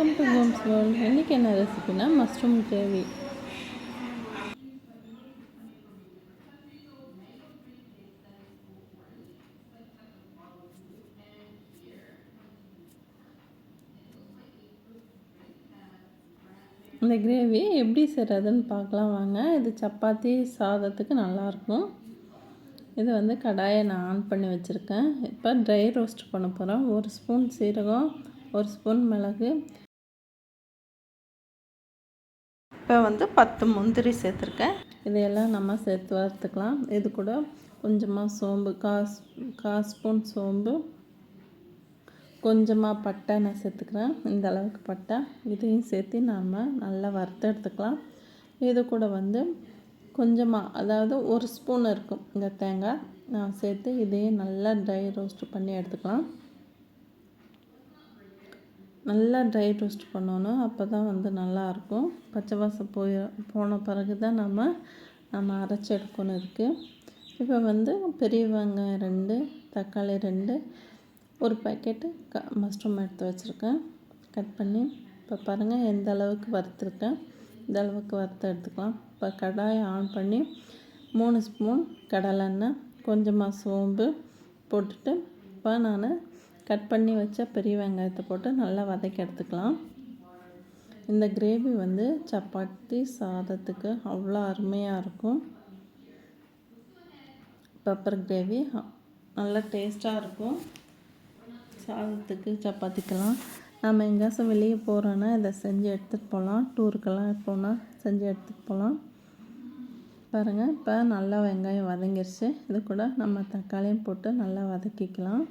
Welcome to Holmes world. இன்றைக்கி என்ன ரெசிபினா மஷ்ரூம் கிரேவி. இந்த கிரேவி எப்படி செய்கிறதுன்னு பார்க்கலாம் வாங்க. இது சப்பாத்தி சாதத்துக்கு நல்லாயிருக்கும். இது கடாயை நான் ஆன் பண்ணி வச்சுருக்கேன். இப்போ ட்ரை ரோஸ்ட் பண்ண போகிறோம். 1 ஸ்பூன் சீரகம், 1 ஸ்பூன் மிளகு, இப்போ 10 முந்திரி சேர்த்துருக்கேன். இதையெல்லாம் நம்ம சேர்த்து வறுத்துக்கலாம். இது கூட கொஞ்சமாக சோம்பு, கால் ஸ்பூன் சோம்பு, கொஞ்சமாக பட்டை நான் சேர்த்துக்கிறேன். இந்த அளவுக்கு பட்டை இதையும் சேர்த்து நாம் நல்லா வறுத்து எடுத்துக்கலாம். இது கூட கொஞ்சமாக, அதாவது 1 ஸ்பூன் இருக்கும் இந்த தேங்காய் நான் சேர்த்து இதையும் நல்லா ட்ரை ரோஸ்ட் பண்ணி எடுத்துக்கலாம். நல்லா ட்ரை ரோஸ்ட் பண்ணணும். அப்போ தான் நல்லாயிருக்கும். பச்சை வாசம் போன பிறகு தான் நம்ம அரைச்சி எடுக்கணும் இருக்குது. இப்போ பெரிய வெங்காயம் 2, தக்காளி 2, ஒரு பாக்கெட்டு மஷ்ரூம் எடுத்து வச்சுருக்கேன் கட் பண்ணி. இப்போ பாருங்கள் எந்த அளவுக்கு வறுத்துருக்கேன். இந்த அளவுக்கு வறுத்து எடுத்துக்கலாம். இப்போ கடாயை ஆன் பண்ணி 3 ஸ்பூன் கடலெண்ணெய், கொஞ்சமாக சோம்பு போட்டுட்டு இப்போ நான் கட் பண்ணி வச்ச பெரிய வெங்காயத்தை போட்டு நல்லா வதக்கி எடுத்துக்கலாம். இந்த கிரேவி சப்பாத்தி சாதத்துக்கு அவ்வளோ அருமையாக இருக்கும். பெப்பர் கிரேவி நல்லா டேஸ்ட்டாக இருக்கும். சாதத்துக்கு சப்பாத்திக்கெல்லாம் நம்ம எங்கேயாச்சும் வெளியே போகிறோன்னா இதை செஞ்சு எடுத்துகிட்டு போகலாம். டூருக்கெல்லாம் போனால் செஞ்சு எடுத்துகிட்டு போகலாம். பாருங்கள், இப்போ நல்லா வெங்காயம் வதங்கிருச்சு. இது கூட நம்ம தக்காளியும் போட்டு நல்லா வதக்கிக்கலாம்.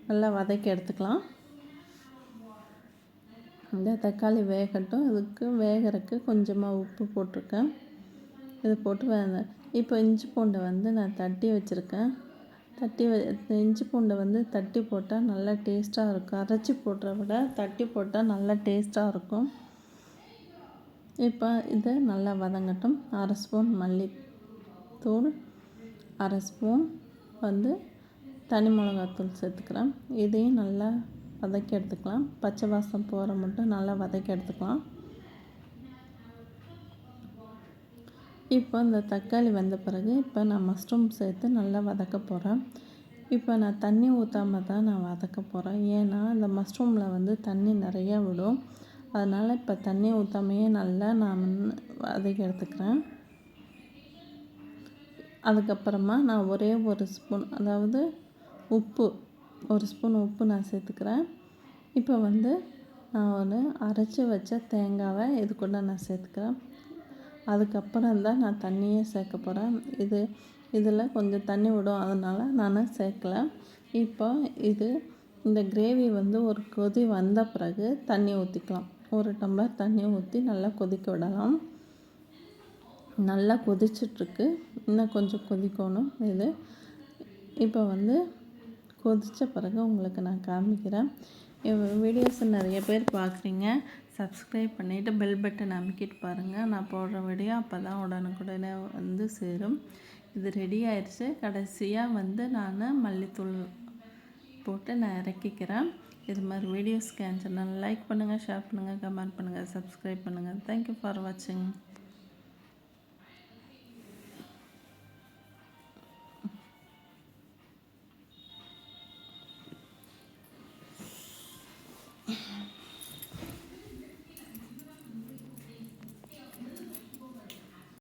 நல்லா வதக்கி எடுத்துக்கலாம். இந்த தக்காளி வேகட்டும். இதுக்கு வேகிறதுக்கு கொஞ்சமாக உப்பு போட்டிருக்கேன். இது போட்டு இப்போ இஞ்சி பூண்டை நான் தட்டி வச்சுருக்கேன். இஞ்சி பூண்டை தட்டி போட்டால் நல்லா டேஸ்ட்டாக இருக்கும். அரைச்சி போடுறத விட தட்டி போட்டால் நல்லா டேஸ்ட்டாக இருக்கும். இப்போ இதை நல்லா வதங்கட்டும். 1/2 ஸ்பூன் மல்லித்தூள், 1/2 ஸ்பூன் தனி மிளகாத்தூள் சேர்த்துக்கிறேன். இதையும் நல்லா வதக்கி எடுத்துக்கலாம். பச்சை வாசம் போகிற மட்டும் நல்லா வதக்கி எடுத்துக்கலாம். இப்போ இந்த தக்காளி வெந்த பிறகு இப்போ நான் மஷ்ரூம் சேர்த்து நல்லா வதக்க போகிறேன். இப்போ நான் தண்ணி ஊற்றாமல் தான் நான் வதக்க போகிறேன். ஏன்னா இந்த மஷ்ரூமில் தண்ணி நிறையா விடும். அதனால் இப்போ தண்ணி ஊற்றாமையே நல்லா நான் வதக்கி எடுத்துக்கிறேன். அதுக்கப்புறமா நான் ஒரே 1 ஸ்பூன், அதாவது உப்பு, 1 ஸ்பூன் உப்பு நான் சேர்த்துக்கிறேன். இப்போ நான் அரைச்சி வச்ச தேங்காவை இது கூட நான் சேர்த்துக்கிறேன். அதுக்கப்புறம் தான் நான் தண்ணியே சேர்க்க போகிறேன். இதில் கொஞ்சம் தண்ணி விடும், அதனால் நான் சேர்க்கலை. இப்போ இந்த கிரேவி ஒரு கொதி வந்த பிறகு தண்ணி ஊற்றிக்கலாம். 1 டம்ளர் தண்ணி ஊற்றி நல்லா கொதிக்க விடலாம். நல்லா கொதிச்சிட்ருக்கு. இன்னும் கொஞ்சம் கொதிக்கணும். இப்போ கொதித்த பிறகு உங்களுக்கு நான் காமிக்கிறேன். வீடியோஸை நிறைய பேர் பார்க்குறீங்க. சப்ஸ்கிரைப் பண்ணிவிட்டு பெல் பட்டன் அமைக்கிட்டு பாருங்கள். நான் போடுற வீடியோ அப்போ தான் உடனுக்குடனே சேரும். இது ரெடி ஆயிடுச்சு. கடைசியாக நான் மல்லித்தூள் போட்டு நான் இறக்கிக்கிறேன். இது மாதிரி வீடியோஸ் சேனல் லைக் பண்ணுங்கள், ஷேர் பண்ணுங்கள், கமெண்ட் பண்ணுங்கள், சப்ஸ்கிரைப் பண்ணுங்கள். தேங்க்யூ ஃபார் வாட்சிங்.